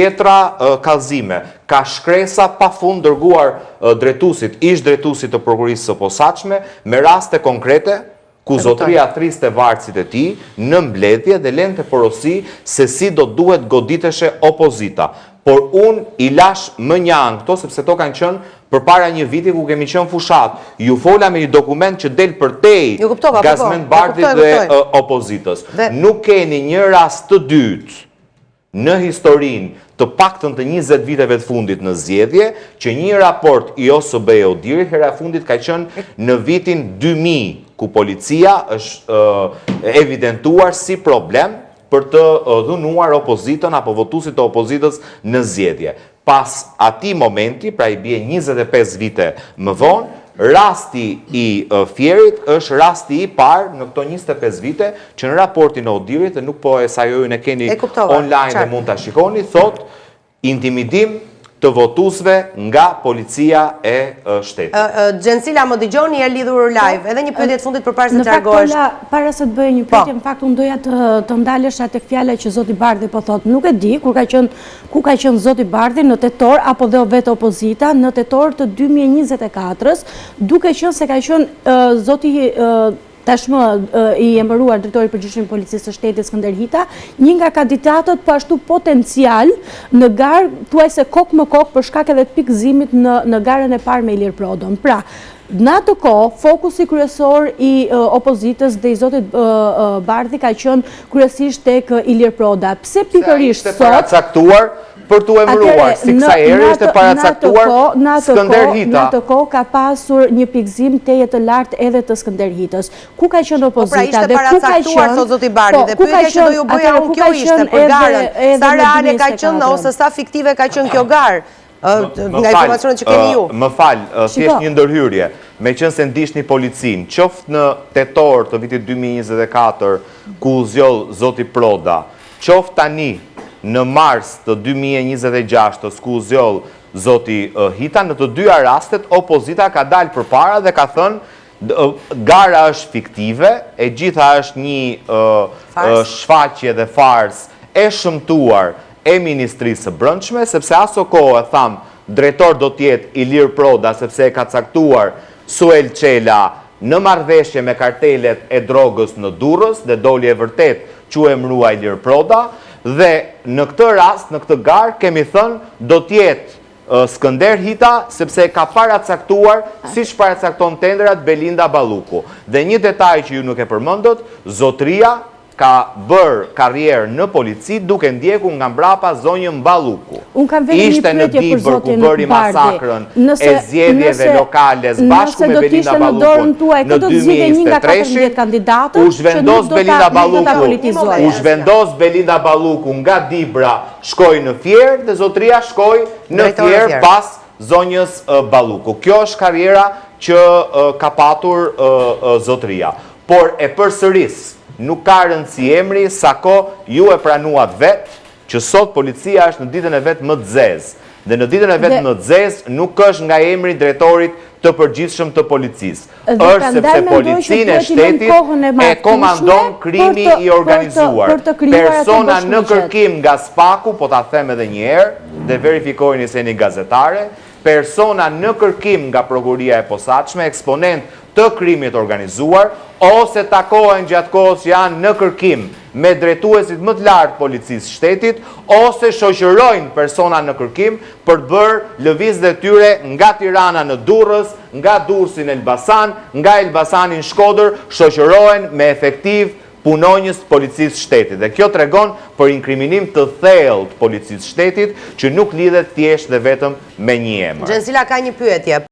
Tjetra kallëzime, ka shkresa pa fund dërguar ish drejtuesit të prokurisë së posaçme me raste konkrete ku zotëria thriste varësit e tij në mbledhje dhe lente porosi se si do duhet goditeshe opozita. Por unë i lash më një anë këto, sepse to kanë qenë përpara një viti ku kemi qenë fushat. Ju fola me një dokument që del përtej Gazmend Bardhit dhe opozitës. Nuk keni një rast të dytë në historinë të paktën të 20 viteve të fundit në zgjedhje, që një raport i OSB-e Odirit hera fundit ka qenë në vitin 2000, ku policia është evidentuar si problem për të dhunuar opozitën apo votuesit të opozitës në zgjedhje. Pas atij momenti, pra i bie 25 vite më vonë, rasti i Fierit është rasti i parë në këto 25 vite që në raportin e Odirit, dhe nuk po e sajojnë e keni online dhe mund të shikoni, thot intimidim të votuesve nga policia e shtetit. Gjensila, më dëgjoni, e lidhur live, edhe një pyetje të fundit përpara se të largohesh. Në fakt, para se të bëjë një pyetje, në fakt unë doja të ndalesha tek fjala që zoti Bardhi po thot. Nuk e di ku ka qenë zoti Bardhi në tetor apo dhe vetë opozita në tetor të 2024-s, duke qenë se ka qenë zoti tashmë i emëruar drejtori i përgjithshëm i policisë së shtetit Skënder Hita, një nga kandidatët po ashtu potencial në garë thuajse kokë më kokë për shkak edhe të pikëzimit në garën e parë me Ilir Prodon. Pra, në atë kohë, fokusi kryesor i opozitës dhe i zotit Bardhi ka qenë kryesisht tek Ilir Proda. Pse pikërisht sot për të emëruar, si kësa ere ishte paracaktuar Skënder Hita. Në atë kohë ka pasur një pikëzim teje të lartë edhe të Skënder Hitës. Ku ka qenë opozita dhe ku ka qenë... Sot zoti Bardhi, dhe pyetja që do ju bëja unë kjo ishte për garën. Sa reale ka qenë ose sa fiktive ka qenë kjo garë? Nga informacionet që keni ju. Më falë, thjesht një ndërhyrje. Me qenë se ndishni policin, qoftë në tetor të vitit 2024, ku zjoll zoti Proda, qoftë tani në mars të 2026, ku zjoll zoti Hita, në të dyja rastet, opozita ka dalë përpara dhe ka thënë gara është fiktive, e gjitha është një shfaqje dhe fars e shëmtuar e Ministrisë së Brendshme, sepse aso kohë, thamë, drejtor do tjetë Ilir Proda, sepse e ka caktuar Suel Qela në marrëveshje me kartelet e drogës në Durrës, dhe doli e vërtet që e emërua Ilir Proda, dhe në këtë rast, në këtë garë, kemi thënë do tjetë Skënder Hita, sepse ka paracaktuar, si që paracakton tendrat, Belinda Balluku. Dhe një detaj që ju nuk e përmendët, zotëria ka bërë karrierë në polici duke ndjeku nga mbrapa zonjën Balluku. Ishte në Dibër ku bëri masakrën e zgjedhjeve lokale bashkë me Belinda Balluku në 2023, u zhvendos Belinda Balluku nga Dibra, shkoi në Fier dhe zotëria shkoi në Fier pas zonjës Balluku. Kjo është karriera që ka patur zotëria. Por e përsëris, nuk ka rëndësi emri, sa ko ju e pranuat vetë, që sot policia është në ditën e vetë më të zezë. Dhe në ditën e vetë më të zezë nuk është nga emri drejtorit të përgjithshëm të policisë. Është sepse policinë e shtetit e komandon krimi i organizuar. Persona në kërkim nga Spaku, po ta them edhe një herë, dhe verifikojnë se një gazetare, persona në kërkim nga prokuria e posaçme, eksponent të krimit organizuar, ose takohen gjatë kohës që janë në kërkim me drejtuesit më të lartë policisë shtetit, ose shoqërojnë persona në kërkim për bërë lëvizjet e tyre nga Tirana në Durrës, nga Durrësi në Elbasan, nga Elbasani në Shkodër, shoqërohen me efektiv punonjës policisë shtetit. Dhe kjo tregon për inkriminim të thellë të policisë shtetit që nuk lidhet thjesht dhe vetëm me një emër. Gjensila ka një pyetje.